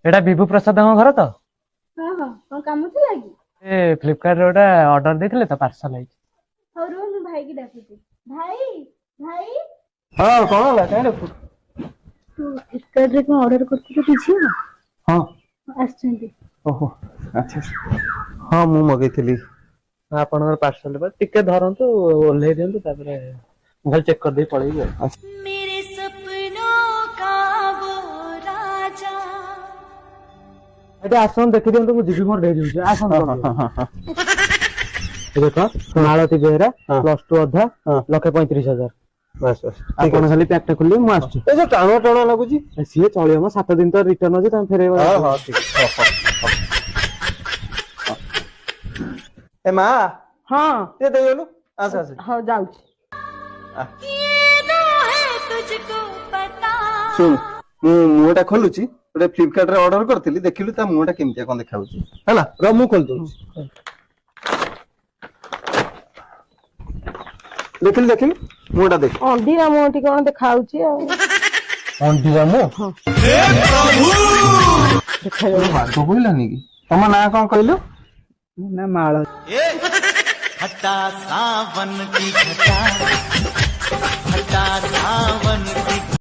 एटा विभू प्रसाद घर तो हाँ हाँ कौन काम थिला कि ए फ्लिपकार्ट रे ओटा ऑर्डर देथिले तो पार्सल आइ और मैं भाई की डाकुची भाई भाई हां कोन होला काहे रे तू फ्लिपकार्ट रे कोन ऑर्डर करती तो झियो हां आछंती ओहो अच्छा हाँ मु मगैथिली आपनकर पार्सल पर टिके धरंतु ओल्हे दियंतु तापरे घर चेक कर दे पड़ेगी मेरे सपनों का वो राजा एटा आसन देखि दियंतु मु जिबी मोर डेरी होछ आसन देखो मालती बेहरा +2 अधा लखे 35,000 बस बस आपण खाली पैकटा खुली मु आछी ए जो टाणा टाणा लागुची सीए चलियो म 7 दिन तो रिटर्न अछि तम फेरे हां हां ठीक ए मां हाँ ते देलु आस आस हाँ जाऊँ तुझको पता सुन मु मुटा खोलुची ओटे फ्लिपकार्ट रे ऑर्डर करथिली देखिलु ता मुटा केमतिया कोन देखाउची हला र मु खोल दउ देखिलु मुटा देख अंधीरा मोटी कौन देखाउची अंडीरा मु हे प्रभु बातो बोलानी की तम ना कोन कहलु ना माळ हटा सावन की घटा हटा सावन की